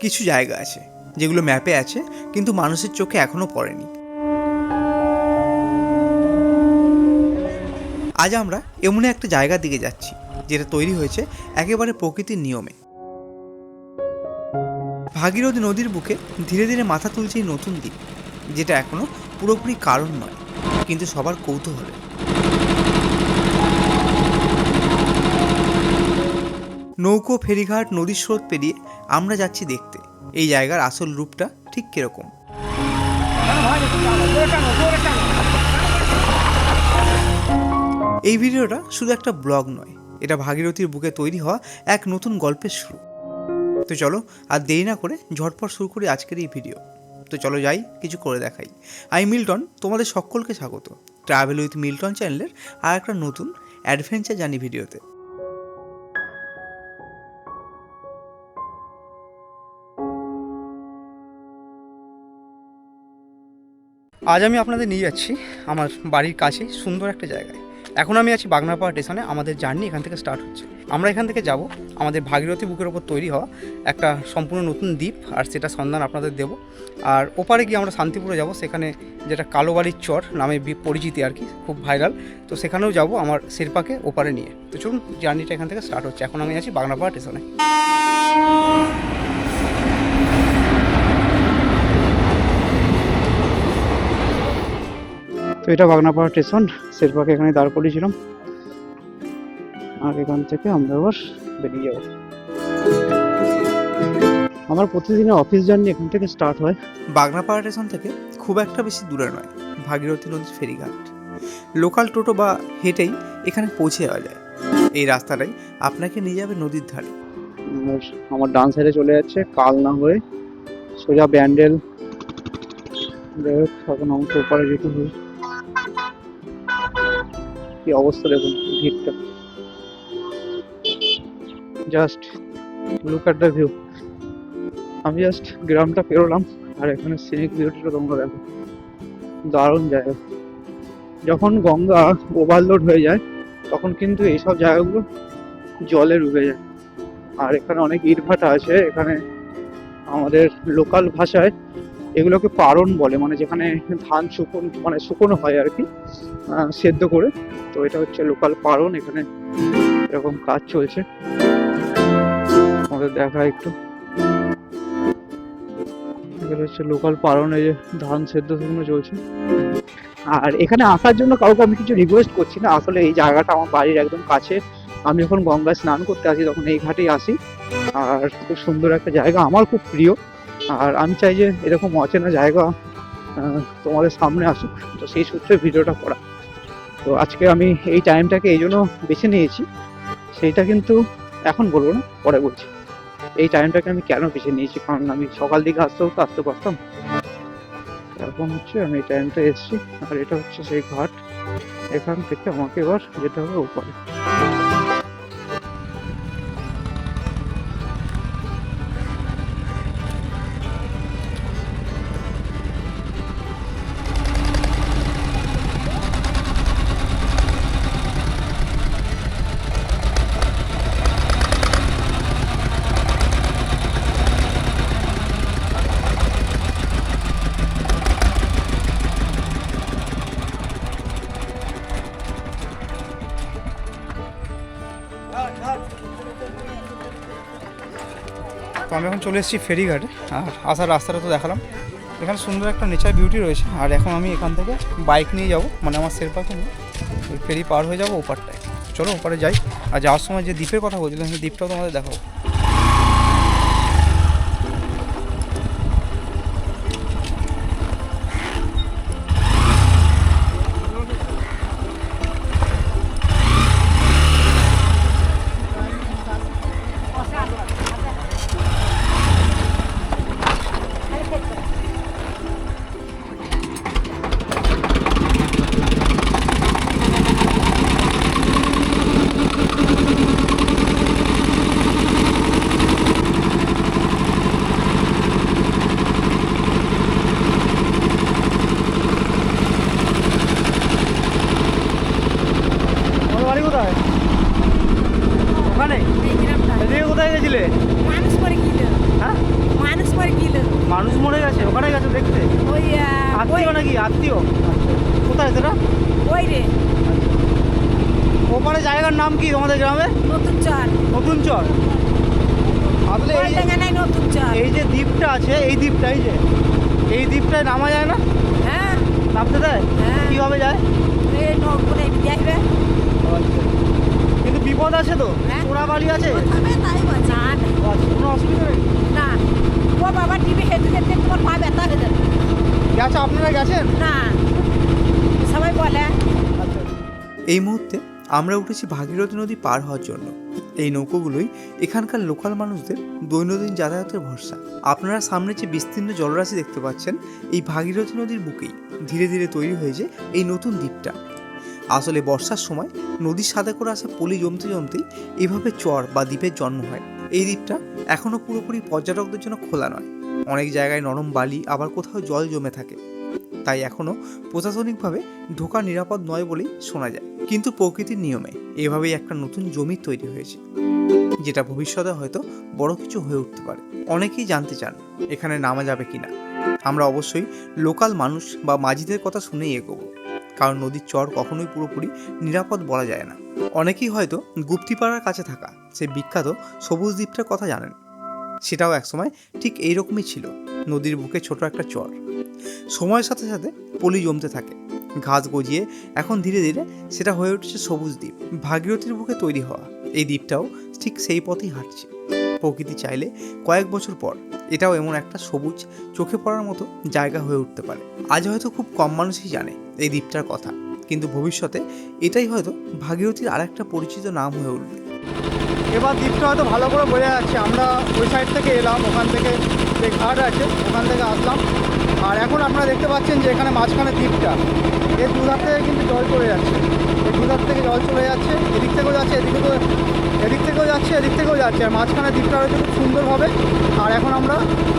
কিছু জায়গা আছে যেগুলো ম্যাপে আছে কিন্তু মানুষের চোখে এখনও পড়েনি। আজ আমরা এমন একটা জায়গার দিকে যাচ্ছি যেটা তৈরি হয়েছে একেবারে প্রকৃতির নিয়মে। ভাগীরথী নদীর বুকে ধীরে ধীরে মাথা তুলছে এই নতুন দ্বীপ, যেটা এখনো পুরোপুরি কারণ নয় কিন্তু সবার কৌতূহলে। নৌকো, ফেরিঘাট, নদীর স্রোত পেরিয়ে আমরা যাচ্ছি দেখতে এই জায়গার আসল রূপটা ঠিক কিরকম। এই ভিডিওটা শুধু একটা ব্লগ নয়, এটা ভাগীরথীর বুকে তৈরি হওয়া এক নতুন গল্পের শুরু। তো চলো আর দেরি না করে ঝটপট শুরু করি আজকের এই ভিডিও। তো চলো যাই, কিছু করে দেখাই। আমি মিল্টন, তোমাদের সকলকে স্বাগত ট্রাভেল উইথ মিল্টন চ্যানেলের আর একটা নতুন অ্যাডভেঞ্চার জার্নি ভিডিওতে। আজ আমি আপনাদের নিয়ে যাচ্ছি আমার বাড়ির কাছে সুন্দর একটা জায়গায়। এখন আমি আছি বাগনাপাড়া স্টেশনে। আমাদের জার্নি এখান থেকে স্টার্ট হচ্ছে। আমরা এখান থেকে যাব আমাদের ভাগীরথী বুকের ওপর তৈরি হওয়া একটা সম্পূর্ণ নতুন দ্বীপ, আর সেটা সন্ধান আপনাদের দেব। আর ওপারে গিয়ে আমরা শান্তিপুরে যাব, সেখানে যেটা কালোবাড়ির চর নামে পরিচিতি আর কি, খুব ভাইরাল। তো সেখানেও যাব আমার শেরপাকে ওপারে নিয়ে। তো চলুন, জার্নিটা এখান থেকে স্টার্ট হচ্ছে। এখন আমি আছি বাগনাপাড়া স্টেশনে। তো এটা বাগনাপাড়া স্টেশন, শেরপাকে এখানে দাঁড় করিয়েছিলাম, আর এখান থেকে আমরা আবার বেরিয়ে যাব। আমার প্রতিদিনের অফিস জার্নি এখান থেকে স্টার্ট হয়। বাগনাপাড়া স্টেশন থেকে খুব একটা বেশি দূরে নয় ভাগীরথী নদীর ফেরিঘাট। লোকাল টোটো বা হেঁটেই এখানে পৌঁছে যাওয়া যায়। এই রাস্তাটাই আপনাকে নিয়ে যাবে নদীর ধারে। আমার ডান সাইডে চলে যাচ্ছে কাল না হয়ে সোজা ব্যান্ডেল। এখন আমাকে ওপারে যেতে হবে। কি অবস্থা দেখুন ভিড়টা, just look at the view. আমি জাস্ট গ্রামটা পেরোলাম আর এখানে সিনিক ভিউটা তোমরা দেখো, দারুণ জায়গা। যখন গঙ্গা ওভারলোড হয়ে যায় তখন কিন্তু এইসব জায়গাগুলো জলে ডুবে যায়। আর এখানে অনেক ইটভাটা আছে। এখানে আমাদের লোকাল ভাষায় এগুলোকে পারণ বলে, মানে যেখানে ধান শুকনো হয় আর কি, সেদ্ধ করে। তো এটা হচ্ছে লোকাল পারণ। এখানে এরকম কাজ চলছে, আমাদের দেখা একটু। এখানে হচ্ছে লোকাল পারণ, এই যে ধান সেদ্ধ শুকনো চলছে। আর এখানে আসার জন্য কাউকে আমি কিছু রিকোয়েস্ট করছি না, আসলে এই জায়গাটা আমার বাড়ির একদম কাছে। আমি যখন গঙ্গায় স্নান করতে আসি তখন এই ঘাটেই আসি। আর খুব সুন্দর একটা জায়গা, আমার খুব প্রিয়। আর আমি চাই যে এরকম অচেনা জায়গা তোমাদের সামনে আসুক, তো সেই সূত্রে ভিডিওটা করা। তো আজকে আমি এই টাইমটাকে এই জন্য বেছে নিয়েছি, সেইটা কিন্তু এখন বলবো না, পরে বলছি। এই টাইমটাকে আমি কেন বেছে নিয়েছি, কারণ আমি সকাল দিকে আসতে পারতাম। এখন হচ্ছে আমি এই টাইমটা এসেছি। আর এটা হচ্ছে সেই ঘাট, এখান থেকে আমাকে এবার যেতে হবে ওপারে। তো আমি এখন চলে এসেছি ফেরিঘাটে, আর আসার রাস্তাটা তো দেখালাম। এখানে সুন্দর একটা নেচার বিউটি রয়েছে। আর এখন আমি এখান থেকে বাইক নিয়ে যাব, মানে আমার শেরপাকে নিয়ে ওই ফেরি পার হয়ে যাবো ওপারটায়। চলো ওপারে যাই। আর যাওয়ার সময় যে দ্বীপের কথা বলছিলাম সেই দ্বীপটাও তোমাদের দেখাবো। মানুষ মরে গেছে, ওখানে গেছে দেখতে? ওই আত্মীয় নাকি? আত্মীয়? কোথায় সেটা? ওই রে ওপারে জায়গার নাম কি তোমাদের গ্রামে? নতুন চর। নতুন চর। আসলে নাই নতুন চর। এই যে দ্বীপটা আছে, এই দ্বীপটা, এই দ্বীপটায় নামা যায় না? হ্যাঁ নামতে দেয়? হ্যাঁ। কিভাবে যায়? এই নৌকোনে যাইবে। কিন্তু বিপদ আছে তো, হ্যাঁ। চোরাবালি আছে। তাই বলছে না আচ্ছা, কোনো অসুবিধা নেই? না ও বাবা টিভি হেঁটে হেঁটে তোমার পা ব্যথা হয়ে যাবে। গেছে, আপনারা গেছেন? না সবাই বলে। এই মুহূর্তে আমরা উঠেছি ভাগীরথী নদী পার হওয়ার জন্য। এই নৌকোগুলোই এখানকার লোকাল মানুষদের দৈনন্দিন যাতায়াতের ভরসা। আপনারা সামনে যে বিস্তীর্ণ জলরাশি দেখতে পাচ্ছেন, এই ভাগীরথী নদীর বুকেই ধীরে ধীরে তৈরি হয়েছে এই নতুন দ্বীপটা। আসলে বর্ষার সময় নদীর সাথে করে আসা পলি জমতে জমতেই এভাবে চর বা দ্বীপের জন্ম হয়। এই দ্বীপটা এখনও পুরোপুরি পর্যটকদের জন্য খোলা নয়। অনেক জায়গায় নরম বালি, আবার কোথাও জল জমে থাকে, তাই এখনও প্রশাসনিকভাবে ঢোকা নিরাপদ নয় বলেই শোনা যায়। কিন্তু প্রকৃতির নিয়মে এভাবেই একটা নতুন জমি তৈরি হয়েছে, যেটা ভবিষ্যতে হয়তো বড় কিছু হয়ে উঠতে পারে। অনেকেই জানতে চান এখানে নামা যাবে কিনা। আমরা অবশ্যই লোকাল মানুষ বা মাঝিদের কথা শুনেই এগোবো, কারণ নদীর চর কখনোই পুরোপুরি নিরাপদ বলা যায় না। অনেকেই হয়তো গুপ্তিপাড়ার কাছে থাকা সেই বিখ্যাত সবুজ দ্বীপটার কথা জানেন। সেটাও একসময় ঠিক এইরকমই ছিল, নদীর বুকে ছোট একটা চর। সময়ের সাথে সাথে পলি জমতে থাকে, ঘাস গজিয়ে এখন ধীরে ধীরে সেটা হয়ে উঠছে সবুজ দ্বীপ। ভাগীরথীর বুকে তৈরি হওয়া এই দ্বীপটাও ঠিক সেই পথেই হাঁটছে। প্রকৃতি চাইলে কয়েক বছর পর এটাও এমন একটা সবুজ, চোখে পড়ার মতো জায়গা হয়ে উঠতে পারে। আজ হয়তো খুব কম মানুষই জানে এই দ্বীপটার কথা, কিন্তু ভবিষ্যতে এটাই হয়তো ভাগীরথীর আরেকটা পরিচিত নাম হয়ে উঠবে। এবার দ্বীপটা হয়তো ভালো করে বোঝা যাচ্ছে। আমরা ওই সাইড থেকে এলাম, ওখান থেকে যে ঘাট আছে ওখান থেকে আসলাম, আর এখন আপনারা দেখতে পাচ্ছেন যে এখানে মাঝখানে দ্বীপটা, এর দুধার থেকে কিন্তু জল চলে যাচ্ছে। এই দুধার থেকে জল চলে যাচ্ছে, এদিক থেকেও যাচ্ছে, এদিক থেকেও যাচ্ছে, এদিক থেকেও যাচ্ছে, আর মাঝখানে দ্বীপটা রয়েছে খুব সুন্দরভাবে। আর এখন আমরা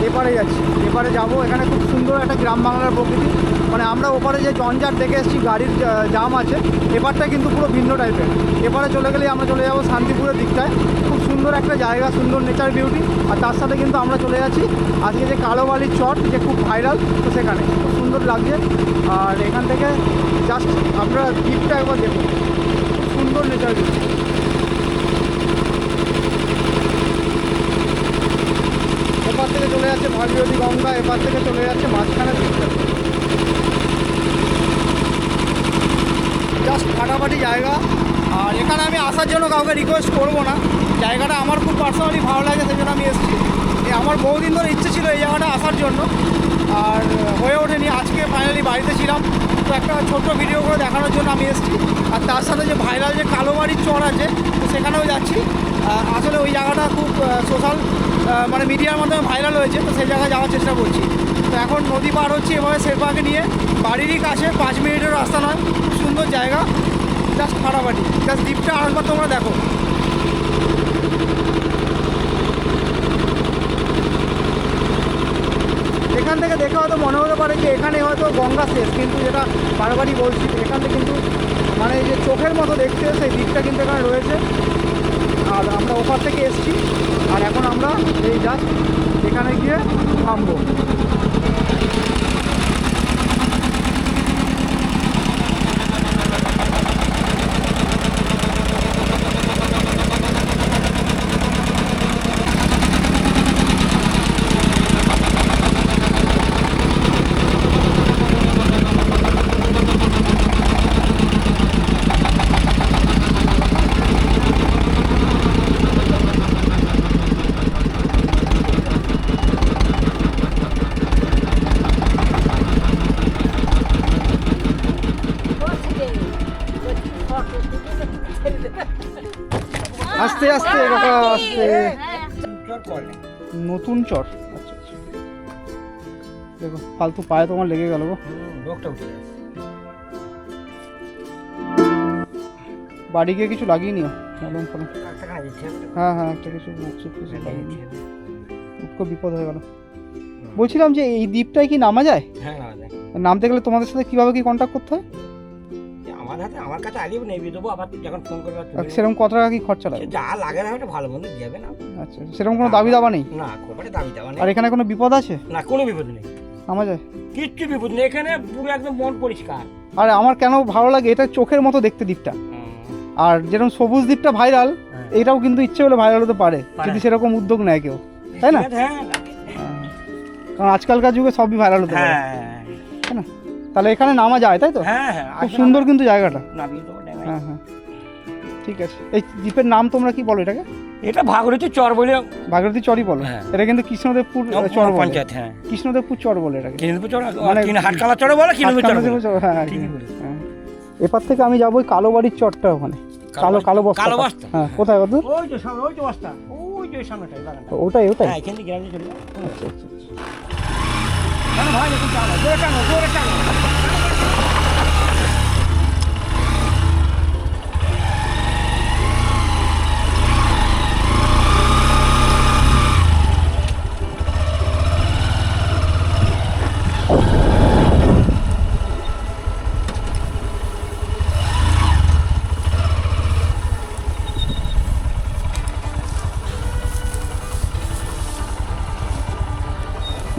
এপারে যাচ্ছি, এপারে যাব। এখানে খুব সুন্দর একটা গ্রাম বাংলার প্রকৃতি। মানে আমরা ওপারে যে জঞ্জাট দেখে এসেছি, গাড়ির জাম আছে, এপারটা কিন্তু পুরো ভিন্ন টাইপের। এপারে চলে গেলেই আমরা চলে যাবো শান্তিপুরের দিকটায়। খুব সুন্দর একটা জায়গা, সুন্দর নেচার বিউটি। আর তার সাথে কিন্তু আমরা চলে যাচ্ছি আজকে যে কালোবালির চট, যে খুব ভাইরাল, তো সেখানে খুব সুন্দর লাগছে। আর এখান থেকে জাস্ট আপনারা দ্বীপটা একবার দেখুন, খুব সুন্দর নেচার বিউটি। এপার থেকে চলে যাচ্ছে ভাগীরথী গঙ্গা, এপার থেকে চলে যাচ্ছে মাঝখানে দ্বীপটা। জাস্ট ফাটাফাটি জায়গা। আর এখানে আমি আসার জন্য কাউকে রিকোয়েস্ট করবো না, জায়গাটা আমার খুব পার্সোনালি ভালো লাগে, সেই জন্য আমি এসেছি। আমার বহুদিন ধরে ইচ্ছে ছিল এই জায়গাটা আসার জন্য, আর হয়ে ওঠেনি। আজকে ফাইনালি বাড়িতে ছিলাম, তো একটা ছোট্ট ভিডিও করে দেখানোর জন্য আমি এসেছি। আর তার সাথে যে ভাইরাল যে কালোবাড়ির চর আছে, তো সেখানেও যাচ্ছি। আসলে ওই জায়গাটা খুব সোশ্যাল মানে মিডিয়ার মাধ্যমে ভাইরাল হয়েছে, তো সেই জায়গায় যাওয়ার চেষ্টা করছি। তো এখন নদী পার হচ্ছি এভাবে শেরপাকে নিয়ে, বাড়িরই কাছে, 5 মিনিটের রাস্তা নয়। খুব সুন্দর জায়গা, জাস্ট ফাটাফাটি। জাস্ট দ্বীপটা আরেকবার তোমরা দেখো। এখান থেকে দেখে হয়তো মনে হতে পারে যে এখানে হয়তো গঙ্গা শেষ, কিন্তু যেটা বারবারই বলছি, এখান থেকে কিন্তু মানে এই যে চোখের মতো দেখতে সেই দ্বীপটা কিন্তু এখানে রয়েছে। আর আমরা ওপার থেকে এসেছি, আর এখন আমরা এই জাস্ট এখানে গিয়ে থামবো। আস্তে আস্তে কাকা, আস্তে। নতুন চর, আচ্ছা আচ্ছা। দেখো ফালতু পায়ে তোমার লেগে গেল গো। বাড়ি গিয়ে কিছু লাগিয়ে নিও, মলম ফলম। হ্যাঁ হ্যাঁ, একটা কিছু খুব বিপদ হয়ে গেল। বলছিলাম যে এই দ্বীপটায় কি নামা যায়? হ্যাঁ, নামা যায়। নামতে গেলে তোমাদের সাথে কিভাবে কি কন্ট্যাক্ট করতে হয়? আমার আমার হাতে আমার কাছে আলিও নেবে দেবো, আবার তুই যখন ফোন করবে তুই সেরকম কত টাকা কি খরচা লাগে? যা লাগে না ওটা ভালো মন্দ দেবে না। আচ্ছা, সেরকম কোনো দাবি দাবা নেই? না, কোপারে দাবি দেওয়া নেই। আর এখানে কোনো বিপদ আছে? না, কোনো বিপদ নেই, আমার যায় কিচ্ছু বিপদ নেই, এখানে পুরো একদম মন পরিষ্কার। আর আমার কেন ভালো লাগে, এটা চোখের মতো দেখতে দ্বীপটা। আর যেরকম সবুজ দ্বীপটা ভাইরাল, এটাও কিন্তু ইচ্ছে হলে ভাইরাল হতে পারে যদি সেরকম উদ্যোগ নেয় কেউ, তাই না? হ্যাঁ, কারণ আজকালকার যুগে সবই ভাইরাল হতে পারে, হ্যাঁ, তাই না? তাহলে এখানে নামা যায়, তাই তো? হ্যাঁ, হ্যাঁ, খুব সুন্দর কিন্তু জায়গাটা। নামিয়ে দেবো ড্যাঙায়। হ্যাঁ হ্যাঁ, ঠিক আছে। এই দ্বীপের নাম তোমরা কি বলো এটাকে? এটা ভাগীরথী চর বলে, ভাগীরথী চরই বলো। হ্যাঁ। এটা কিন্তু কৃষ্ণদেবপুর চর বলে। পঞ্চায়েত, হ্যাঁ, কৃষ্ণদেবপুর চর বলে এটাকে। কিনবো চর মানে মানে হাটকালা চর বলে, কিনবো চর বলে। হ্যাঁ, ঠিকই বলেছ। হ্যাঁ। এপার থেকে আমি যাবো ওই কালো বাড়ির চরটা, ওখানে কালো বস্তা। কালো বস্তা? হ্যাঁ, কোথায় ওদের? ওই যে সামনে, ওই যে বস্তা, ওই যে সামনেটাই বাগানটা। ওটাই। হ্যাঁ, এখান থেকে গ্রামে চলে যাও। আচ্ছা আচ্ছা। না, ভাই দেখুন, টানো, জোরে টানো, জোরে টানো।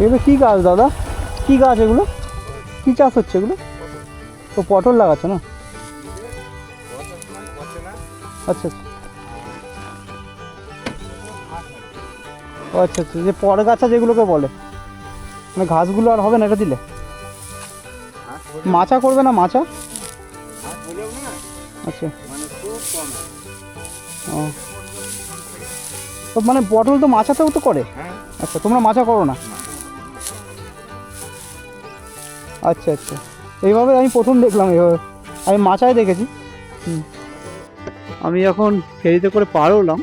এগুলো কি গাছ দাদা? কি গাছ এগুলো? কি চাষ হচ্ছে এগুলো? তো পটল লাগাচ্ছ না? আচ্ছা আচ্ছা। ও আচ্ছা আচ্ছা, যে পরগাছা যেগুলোকে বলে, মানে ঘাসগুলো আর হবে না এটা দিলে? মাচা করবে না? মাচা? আচ্ছা। ও, তো মানে পটল তো মাচাতেও তো করে? আচ্ছা, তোমরা মাচা করো না? আচ্ছা আচ্ছা, এইভাবে আমি প্রথম দেখলাম। এইভাবে আমি মাচায় দেখেছি। আমি এখন ফেরিতে করে পার হলাম,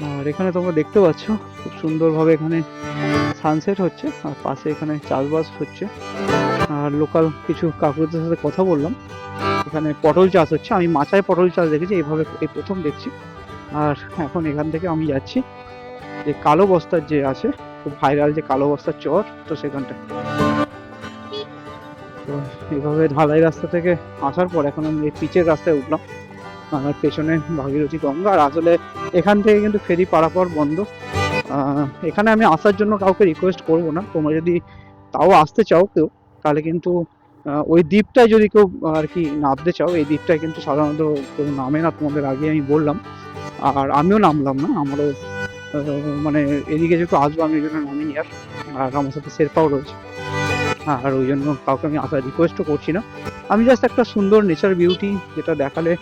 আর এখানে তোমরা দেখতে পাচ্ছ খুব সুন্দরভাবে এখানে সানসেট হচ্ছে, আর পাশে এখানে চাষবাস হচ্ছে। আর লোকাল কিছু কাকুদের সাথে কথা বললাম, এখানে পটল চাষ হচ্ছে। আমি মাচায় পটল চাষ দেখেছি, এইভাবে এই প্রথম দেখছি। আর এখন এখান থেকে আমি যাচ্ছি যে কালো বস্তার যে আছে, খুব ভাইরাল যে কালো বস্তার চর, তো সেখানটা। তো এইভাবে ঢালাই রাস্তা থেকে আসার পর এখন আমি এই পিচের রাস্তায় উঠলাম। আমার পেছনে ভাগীরথী গঙ্গা, আর আসলে এখান থেকে কিন্তু ফেরি পারাপার বন্ধ। এখানে আমি আসার জন্য কাউকে রিকোয়েস্ট করবো না, তোমরা যদি তাও আসতে চাও কেউ, তাহলে কিন্তু ওই দ্বীপটায় যদি কেউ আর কি নামতে চাও, এই দ্বীপটায় কিন্তু সাধারণত কেউ নামে না, তোমাদের আগে আমি বললাম। আর আমিও নামলাম না, আমারও মানে এদিকে যেহেতু আসবো আমি ওই জন্য নামিনি। আর আমার সাথে শেরপাও রয়েছে, আর ওই জন্য কাউকে আমি আসার রিকোয়েস্টও করছি না। আমি জাস্ট একটা সুন্দর নেচার বিউটি যেটা দেখালে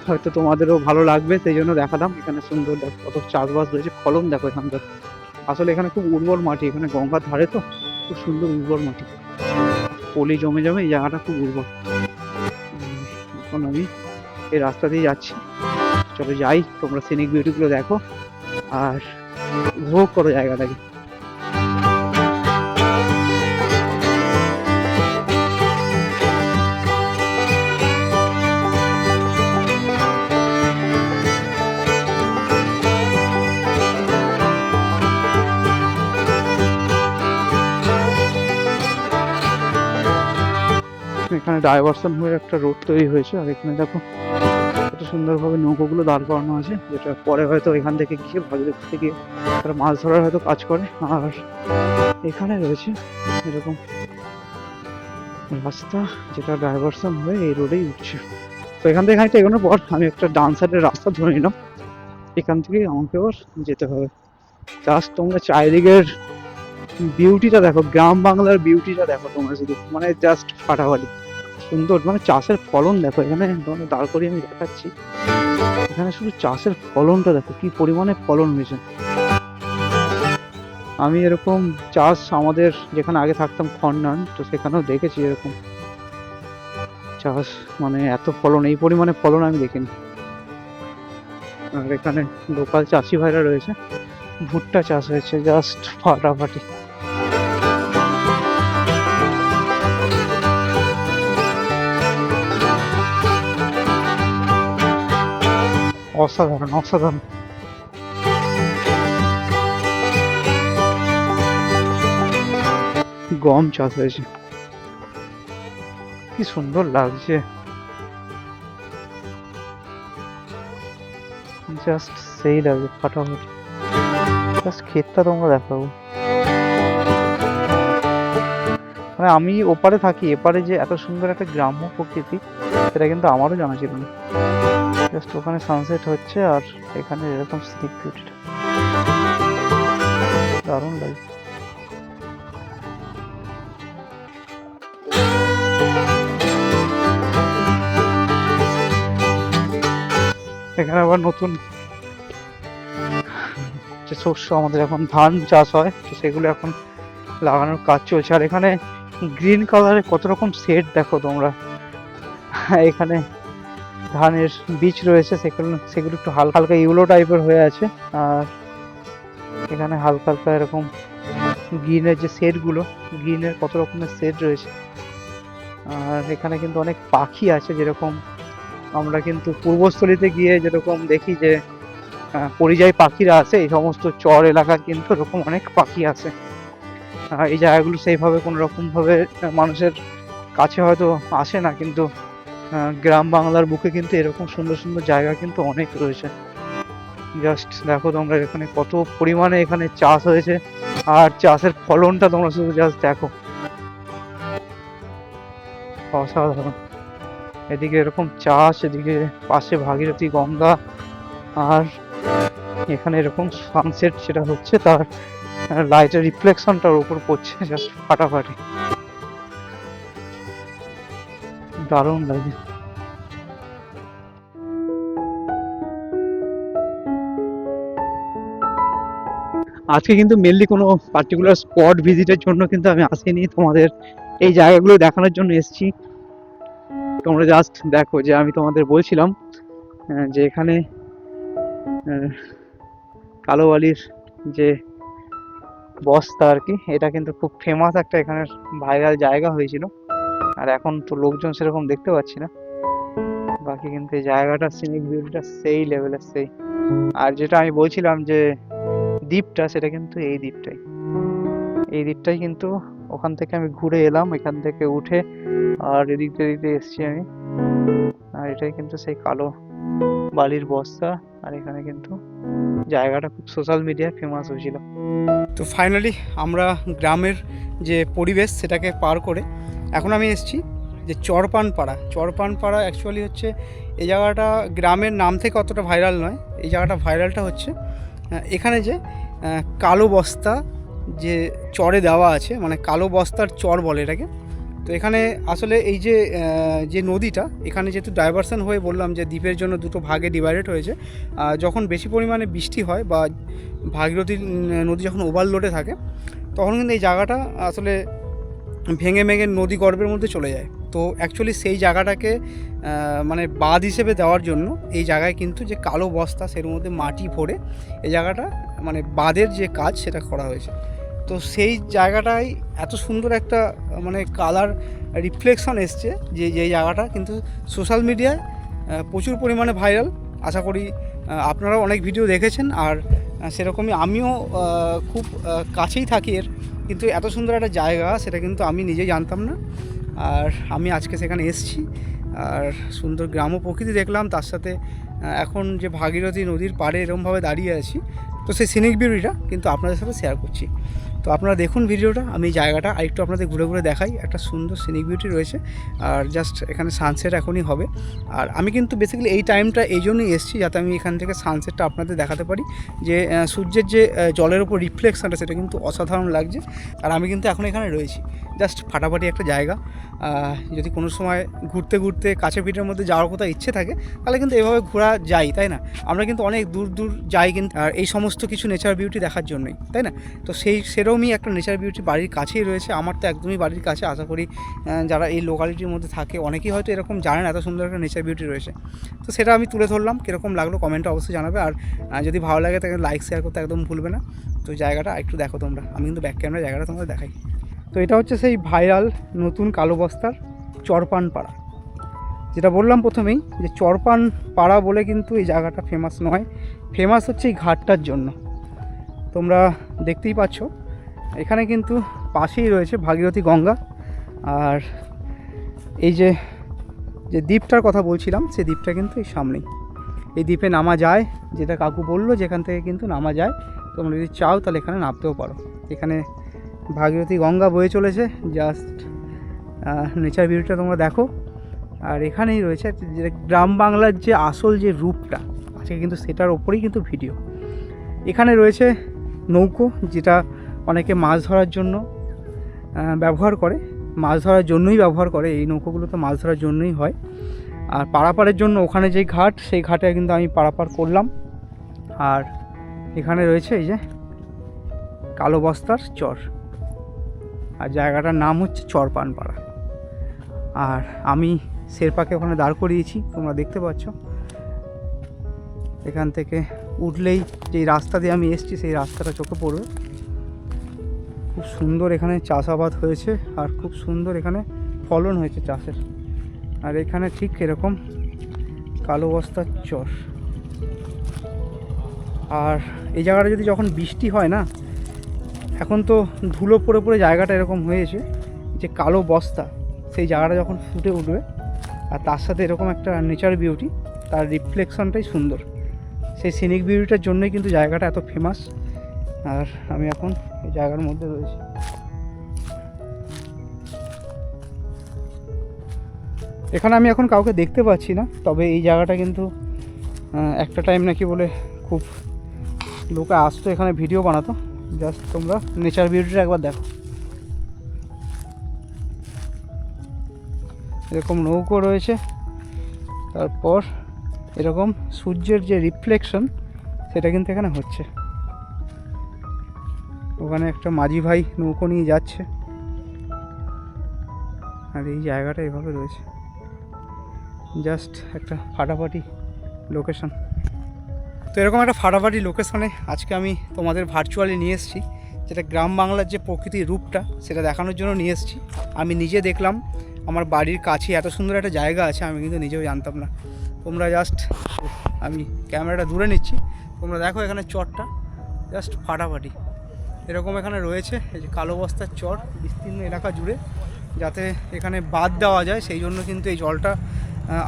হয়তো তোমাদেরও ভালো লাগবে, সেই জন্য দেখালাম। এখানে সুন্দর দেখো কত চাষবাস রয়েছে, ফলন দেখো এখানকার। আসলে এখানে খুব উর্বর মাটি, এখানে গঙ্গার ধারে তো খুব সুন্দর উর্বর মাটি, পলি জমে জমে এই জায়গাটা খুব উর্বর। এখন আমি এই রাস্তা দিয়ে যাচ্ছি, চলো যাই, তোমরা সিনিক বিউটিগুলো দেখো আর উপভোগ করো জায়গাটাকে। এখানে ডাইভারশন হয়ে একটা রোড তৈরি হয়েছে, আর এখানে দেখো কত সুন্দরভাবে নৌকোগুলো দাঁড় করানো আছে, যেটা পরে হয়তো এখান থেকে গিয়ে ভাগীরথী থেকে তারা মাছ ধরার হয়তো কাজ করে। আর এখানে রয়েছে এরকম রাস্তা, যেটা ডাইভারশন হয়ে এই রোডেই উঠছে। তো এখান থেকে খানিকটা এগোনোর পর আমি একটা ডান সাইডের রাস্তা ধরে নিলাম, এখান থেকেই আমাকে আবার যেতে হবে। জাস্ট তোমরা চারিদিকের বিউটিটা দেখো, গ্রাম বাংলার বিউটিটা দেখো তোমরা শুধু, মানে জাস্ট ফাটাফাটি সুন্দর। মানে চাষের ফলন দেখো, এখানে তোমাকে দাঁড় করিয়ে আমি দেখাচ্ছি, এখানে শুধু চাষের ফলনটা দেখো কি পরিমাণে ফলন হয়েছে। আমি এরকম চাষ আমাদের যেখানে আগে থাকতাম খন্ডান, তো সেখানেও দেখেছি এরকম চাষ, মানে এত ফলন, এই পরিমাণে ফলন আমি দেখিনি। আর এখানে লোকাল চাষি ভাইরা রয়েছে, ভুট্টা চাষ হয়েছে জাস্ট ফাটাফাটি। অসাধারণ অসাধারণ। গম চাষ হয়েছে, কি সুন্দর লাগছে। জাস্ট সেই লাগে ফাটাফাটি। জাস্ট ক্ষেতটা তোমরা দেখাবো, মানে আমি ওপারে থাকি, এপারে যে এত সুন্দর একটা গ্রাম্য প্রকৃতি সেটা কিন্তু আমারও জানা ছিল না। জাস্ট ওখানে সানসেট হচ্ছে আর এখানে এরকম সিনিক বিউটিটা দারুণ লাগে। এখানে আবার নতুন যে শস্য আমাদের এখন ধান চাষ হয় তো সেগুলো এখন লাগানোর কাজ চলছে। আর এখানে গ্রিন কালারের কত রকম সেট দেখো তোমরা। এখানে ধানের বীজ রয়েছে, সেগুলো একটু হালকা হালকা ইউলো টাইপের হয়ে আছে। আর এখানে হালকা হালকা এরকম গ্রিনের যে সেটগুলো, গ্রিনের কত রকমের সেট রয়েছে। আর এখানে কিন্তু অনেক পাখি আছে, যেরকম আমরা কিন্তু পূর্বস্থলীতে গিয়ে যেরকম দেখি যে পরিযায়ী পাখিরা আছে, এই সমস্ত চর এলাকায় কিন্তু এরকম অনেক পাখি আছে। এই জায়গাগুলো সেইভাবে কোনো রকমভাবে মানুষের কাছে হয়তো আসে না, কিন্তু গ্রাম বাংলার বুকে কিন্তু এরকম সুন্দর সুন্দর জায়গা কিন্তু অনেক রয়েছে। জাস্ট দেখো তোমরা এখানে কত পরিমাণে এখানে চাষ হয়েছে, আর চাষের ফলনটা তোমরা শুধু জাস্ট দেখো, অসাধারণ। এদিকে এরকম চাষ, এদিকে পাশে ভাগীরথী গঙ্গা, আর এখানে এরকম সানসেট যেটা হচ্ছে তার লাইটের রিফ্লেকশনটার উপর পড়ছে, জাস্ট ফাটাফাটি, দারুণ লাগে। আজকে কিন্তু মেনলি কোনো পার্টিকুলার স্পট ভিজিটের জন্য কিন্তু আমি আসিনি, তোমাদের এই জায়গাগুলো দেখানোর জন্য এসেছি। তোমরা জাস্ট দেখো যে আমি তোমাদের বলছিলাম যে এখানে কালো বালির যে বস্তা আর কি, এটা কিন্তু খুব ফেমাস একটা এখানের ভাইরাল জায়গা হয়েছিল। আর এখন তো লোকজন সেরকম দেখতে পাচ্ছি না, বাকি কিন্তু এই জায়গাটা সিনিক বিউটিটা সেই লেভেলের সেই। আর যেটা আমি বলছিলাম যে দ্বীপটা, সেটা কিন্তু এই দ্বীপটাই কিন্তু ওখান থেকে আমি ঘুরে এলাম, এখান থেকে উঠে আর এদিক দিয়ে এসছি আমি। আর এটাই কিন্তু সেই কালো বালির বস্তা, আর এখানে কিন্তু জায়গাটা খুব সোশ্যাল মিডিয়ায় ফেমাস হয়েছিল। তো ফাইনালি আমরা গ্রামের যে পরিবেশ সেটাকে পার করে এখন আমি এসেছি যে চরপানপাড়া অ্যাকচুয়ালি হচ্ছে এই জায়গাটা গ্রামের নাম থেকে অতটা ভাইরাল নয়। এই জায়গাটা ভাইরালটা হচ্ছে এখানে যে কালো বস্তা যে চরে দেওয়া আছে, মানে কালো বস্তার চর বলে এটাকে। তো এখানে আসলে এই যে নদীটা, এখানে যেহেতু ডাইভারশন হয়ে বললাম যে দ্বীপের জন্য দুটো ভাগে ডিভাইডেড হয়েছে। যখন বেশি পরিমাণে বৃষ্টি হয় বা ভাগীরথী নদী যখন ওভারলোডে থাকে, তখন কিন্তু এই জায়গাটা আসলে ভেঙে নদী গর্ভের মধ্যে চলে যায়। তো অ্যাকচুয়ালি সেই জায়গাটাকে মানে বাঁধ হিসেবে দেওয়ার জন্য এই জায়গায় কিন্তু যে কালো বস্তা সের মধ্যে মাটি ভরে এই জায়গাটা মানে বাঁধের যে কাজ সেটা করা হয়েছে। তো সেই জায়গাটায় এত সুন্দর একটা মানে কালার রিফ্লেকশন এসছে যে জায়গাটা কিন্তু সোশ্যাল মিডিয়ায় প্রচুর পরিমাণে ভাইরাল। আশা করি আপনারাও অনেক ভিডিও দেখেছেন, আর সেরকমই আমিও খুব কাছেই থাকি এর, কিন্তু এত সুন্দর একটা জায়গা সেটা কিন্তু আমি নিজেই জানতাম না। আর আমি আজকে সেখানে এসেছি, আর সুন্দর গ্রাম্য প্রকৃতি দেখলাম, তার সাথে এখন যে ভাগীরথী নদীর পাড়ে এরকমভাবে দাঁড়িয়ে আছি, তো সেই সিনিক বিউটিটা কিন্তু আপনাদের সাথে শেয়ার করছি। তো আপনারা দেখুন ভিডিওটা, আমি এই জায়গাটা আরেকটু আপনাদের ঘুরে ঘুরে দেখাই। একটা সুন্দর সিনিক বিউটি রয়েছে, আর জাস্ট এখানে সানসেট এখনই হবে। আর আমি কিন্তু বেসিক্যালি এই টাইমটা এই জন্যই এসেছি যাতে আমি এখান থেকে সানসেটটা আপনাদের দেখাতে পারি, যে সূর্যের যে জলের ওপর রিফ্লেকশনটা সেটা কিন্তু অসাধারণ লাগছে। আর আমি কিন্তু এখন এখানে রয়েছি, জাস্ট ফাটাফাটি একটা জায়গা। যদি কোনো সময় ঘুরতে ঘুরতে কাছে পিঠের মধ্যে যাওয়ার কথা ইচ্ছে থাকে তাহলে কিন্তু এভাবে ঘোরা যায়, তাই না? আমরা কিন্তু অনেক দূর দূর যাই কিন্তু আর এই সমস্ত কিছু নেচার বিউটি দেখার জন্যই, তাই না? তো সেরকমই একটা নেচার বিউটি বাড়ির কাছেই রয়েছে। আমার তো একদমই বাড়ির কাছে। আশা করি যারা এই লোকালিটির মধ্যে থাকে অনেকেই হয়তো এরকম জানেন এত সুন্দর একটা নেচার বিউটি রয়েছে। তো সেটা আমি তুলে ধরলাম, কীরকম লাগলো কমেন্টে অবশ্যই জানাবে। আর যদি ভালো লাগে তাহলে লাইক শেয়ার করতে একদম ভুলবে না। তো জায়গাটা একটু দেখো তোমরা, আমি কিন্তু ব্যাক ক্যামেরা জায়গাটা তোমাদের দেখাই। তো এটা হচ্ছে সেই ভাইরাল নতুন কালো বস্তার চরপানপাড়া। যেটা বললাম প্রথমেই যে চরপানপাড়া বলে কিন্তু এই জায়গাটা ফেমাস নয়, ফেমাস হচ্ছে এই ঘাটটার জন্য। তোমরা দেখতেই পাচ্ছ এখানে কিন্তু পাশেই রয়েছে ভাগীরথী গঙ্গা। আর এই যে দ্বীপটার কথা বলছিলাম সেই দ্বীপটা কিন্তু এই সামনেই। এই দ্বীপে নামা যায়, যেটা কাকু বললো যেখান থেকে কিন্তু নামা যায়। তোমরা যদি চাও তাহলে এখানে নামতেও পারো। এখানে ভাগীরথী গঙ্গা বয়ে চলেছে, জাস্ট নেচার ভিউটা তোমরা দেখো। আর এখানেই রয়েছে যে গ্রাম বাংলার যে আসল যে রূপটা আজকে কিন্তু সেটার ওপরেই কিন্তু ভিডিও। এখানে রয়েছে নৌকো, যেটা অনেকে মাছ ধরার জন্য ব্যবহার করে, মাছ ধরার জন্যই ব্যবহার করে। এই নৌকোগুলো তো মাছ ধরার জন্যই হয়। আর পারাপারের জন্য ওখানে যেই ঘাট, সেই ঘাটে কিন্তু আমি পারাপার করলাম। আর এখানে রয়েছে এই যে কালো বস্তার চর, আর জায়গাটার নাম হচ্ছে চরপানপাড়া। আর আমি শেরপাকে ওখানে দাঁড় করিয়েছি, তোমরা দেখতে পাচ্ছ। এখান থেকে উঠলেই যেই রাস্তা দিয়ে আমি এসেছি সেই রাস্তাটা চোখে পড়বে। খুব সুন্দর এখানে চাষাবাদ হয়েছে, আর খুব সুন্দর এখানে ফলন হয়েছে চাষের। আর এখানে ঠিক এরকম কালো বস্তার চর। আর এই জায়গাটা যদি যখন বৃষ্টি হয় না, এখন তো ধুলো পড়ে পড়ে জায়গাটা এরকম হয়েছে, যে কালো বস্তা সেই জায়গাটা যখন ফুটে উঠবে, আর তার সাথে এরকম একটা নেচার বিউটি, তার রিফ্লেকশনটাই সুন্দর। সেই সিনিক বিউটিটার জন্যই কিন্তু জায়গাটা এত ফেমাস। আর আমি এখন এই জায়গার মধ্যে রয়েছি। এখানে আমি এখন কাউকে দেখতে পাচ্ছি না, তবে এই জায়গাটা কিন্তু একটা টাইম নাকি বলে খুব লোকে আসতো এখানে ভিডিও বানাতো। জাস্ট তোমরা নেচার বিউটিটা একবার দেখো। এরকম নৌকো রয়েছে, তারপর এরকম সূর্যের যে রিফ্লেকশন সেটা কিন্তু এখানে হচ্ছে। ওখানে একটা মাঝি ভাই নৌকো নিয়ে যাচ্ছে, আর এই জায়গাটা এভাবে রয়েছে। জাস্ট একটা ফাটাফাটি লোকেশন। তো এরকম একটা ফাটাফাটি লোকেশনে আজকে আমি তোমাদের ভার্চুয়ালি নিয়ে এসেছি, যেটা গ্রাম বাংলার যে প্রকৃতির রূপটা সেটা দেখানোর জন্য নিয়ে এসেছি। আমি নিজে দেখলাম, আমার বাড়ির কাছে এত সুন্দর একটা জায়গা আছে আমি কিন্তু নিজেও জানতাম না। তোমরা জাস্ট, আমি ক্যামেরাটা দূরে নিচ্ছি, তোমরা দেখো এখানে চরটা জাস্ট ফাটাফাটি এরকম এখানে রয়েছে। এই যে কালো বস্তার চর বিস্তীর্ণ এলাকা জুড়ে, যাতে এখানে বাঁধ দেওয়া যায় সেই জন্য কিন্তু এই জলটা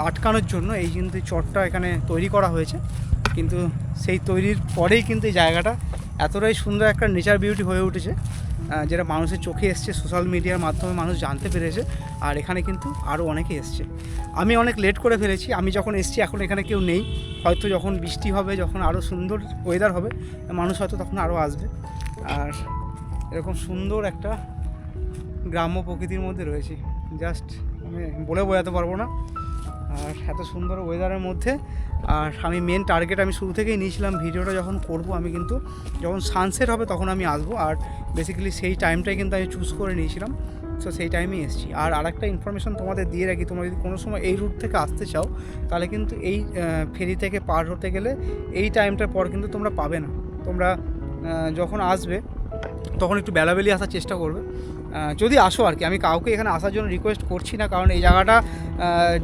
আটকানোর জন্য এই কিন্তু চরটা এখানে তৈরি করা হয়েছে। কিন্তু সেই তৈরির পরেই কিন্তু এই জায়গাটা এতটাই সুন্দর একটা নেচার বিউটি হয়ে উঠেছে, যেটা মানুষের চোখে এসছে, সোশ্যাল মিডিয়ার মাধ্যমে মানুষ জানতে পেরেছে। আর এখানে কিন্তু আরও অনেকে এসছে। আমি অনেক লেট করে ফেলেছি, আমি যখন এসছি এখন এখানে কেউ নেই। হয়তো যখন বৃষ্টি হবে, যখন আরও সুন্দর ওয়েদার হবে, মানুষ হয়তো তখন আরও আসবে। আর এরকম সুন্দর একটা গ্রাম্য প্রকৃতির মধ্যে রয়েছি, জাস্ট আমি বলে বোঝাতে পারবো না। আর এত সুন্দর ওয়েদারের মধ্যে, আর আমি মেন টার্গেট আমি শুরু থেকেই নিয়েছিলাম, ভিডিওটা যখন করব আমি কিন্তু যখন সানসেট হবে তখন আমি আসবো। আর বেসিক্যালি সেই টাইমটাই কিন্তু আমি চুজ করে নিয়েছিলাম, সো সেই টাইমেই এসেছি। আর আরেকটা ইনফরমেশন তোমাদের দিয়ে রাখি, তোমরা যদি কোনো সময় এই রুট থেকে আসতে চাও তাহলে কিন্তু এই ফেরি থেকে পার হতে গেলে এই টাইমটার পর কিন্তু তোমরা পাবে না। তোমরা যখন আসবে তখন একটু বেলাবেলি আসার চেষ্টা করবে, যদি আসো আর কি। আমি কাউকে এখানে আসার জন্য রিকোয়েস্ট করছি না, কারণ এই জায়গাটা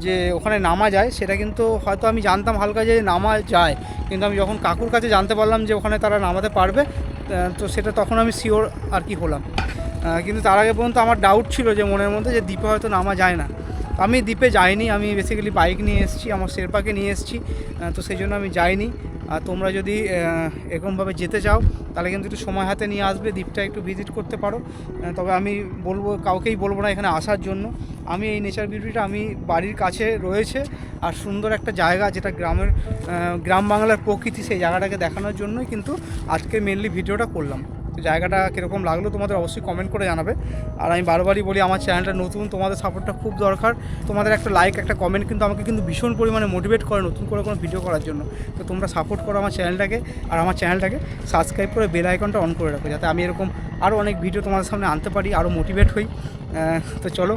যে ওখানে নামা যায় সেটা কিন্তু হয়তো আমি জানতাম হালকা যে নামা যায়, কিন্তু আমি যখন কাকুর কাছে জানতে পারলাম যে ওখানে তারা নামাতে পারবে, তো সেটা তখন আমি শিওর আর কি হলাম। কিন্তু তার আগে পর্যন্ত আমার ডাউট ছিল যে মনের মধ্যে যে দ্বীপে হয়তো নামা যায় না। আমি দ্বীপে যাইনি, আমি বেসিক্যালি বাইক নিয়ে এসেছি, আমার শেরপাকে নিয়ে এসেছি, তো সেই জন্য আমি যাইনি। আর তোমরা যদি এরকমভাবে যেতে চাও তাহলে কিন্তু একটু সময় হাতে নিয়ে আসবে, দ্বীপটা একটু ভিজিট করতে পারো। তবে আমি বলবো, কাউকেই বলবো না এখানে আসার জন্য। আমি এই নেচার বিউটিটা আমি বাড়ির কাছে রয়েছে আর সুন্দর একটা জায়গা, যেটা গ্রাম বাংলার প্রকৃতি, সেই জায়গাটাকে দেখানোর জন্যই কিন্তু আজকে মেনলি ভিডিওটা করলাম। তো জায়গাটা কীরকম লাগলো তোমাদের অবশ্যই কমেন্ট করে জানাবে। আর আমি বারবারই বলি, আমার চ্যানেলটা নতুন, তোমাদের সাপোর্টটা খুব দরকার। তোমাদের একটা লাইক, একটা কমেন্ট কিন্তু আমাকে কিন্তু ভীষণ পরিমাণে মোটিভেট করে নতুন করে কোনো ভিডিও করার জন্য। তো তোমরা সাপোর্ট করো আমার চ্যানেলটাকে, আর আমার চ্যানেলটাকে সাবস্ক্রাইব করে বেল আইকনটা অন করে রাখো, যাতে আমি এরকম আরও অনেক ভিডিও তোমাদের সামনে আনতে পারি, আরও মোটিভেট হই। তো চলো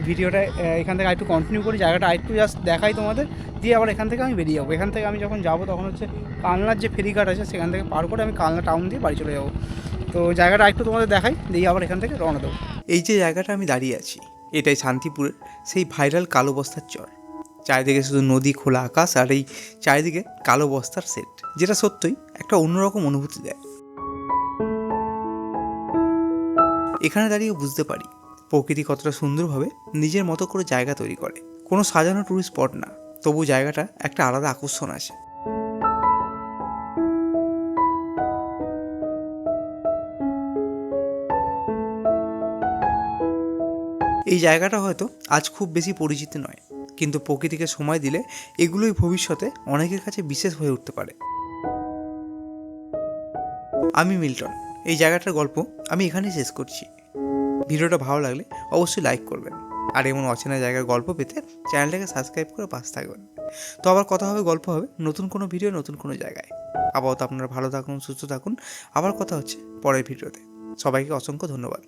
ভিডিওটা এখান থেকে আরেকটু কন্টিনিউ করি, জায়গাটা আরেকটু জাস্ট দেখাই তোমাদের, দিয়ে আবার এখান থেকে আমি বেরিয়ে যাবো। এখান থেকে আমি যখন যাবো তখন হচ্ছে কালনার যে ফেরিঘাট আছে সেখান থেকে পার করে আমি কালনা টাউন দিয়ে বাড়ি চলে যাবো। তো জায়গাটা একটু তোমাদের দেখাই, দিয়ে আবার এখান থেকে রওনা দেবো। এই যে জায়গাটা আমি দাঁড়িয়ে আছি, এটাই শান্তিপুরের সেই ভাইরাল কালো বস্তার চর। চারিদিকে শুধু নদী, খোলা আকাশ, আর এই চারিদিকে কালো বস্তার সেট, যেটা সত্যই একটা অন্যরকম অনুভূতি দেয়। এখানে দাঁড়িয়ে বুঝতে পারি প্রকৃতি কতটা সুন্দরভাবে নিজের মতো করে জায়গা তৈরি করে। কোনো সাজানো টুরিস্ট স্পট না, তবু জায়গাটা একটা আলাদা আকর্ষণ আছে। এই জায়গাটা হয়তো আজ খুব বেশি পরিচিত নয়, কিন্তু প্রকৃতিকে সময় দিলে এগুলোই ভবিষ্যতে অনেকের কাছে বিশেষ হয়ে উঠতে পারে। আমি মিল্টন, এই জায়গাটার গল্প আমি এখানেই শেষ করছি। ভিডিওটা ভালো লাগলে অবশ্যই লাইক করবেন, আর এমন অচেনা জায়গার গল্প পেতে চ্যানেলটাকে সাবস্ক্রাইব করে পাশে থাকবেন। তো আবার কথা হবে, গল্প হবে নতুন কোনো ভিডিও, নতুন কোনো জায়গায়। আপাতত আপনারা ভালো থাকুন, সুস্থ থাকুন। আবার কথা হচ্ছে পরের ভিডিওতে। সবাইকে অসংখ্য ধন্যবাদ।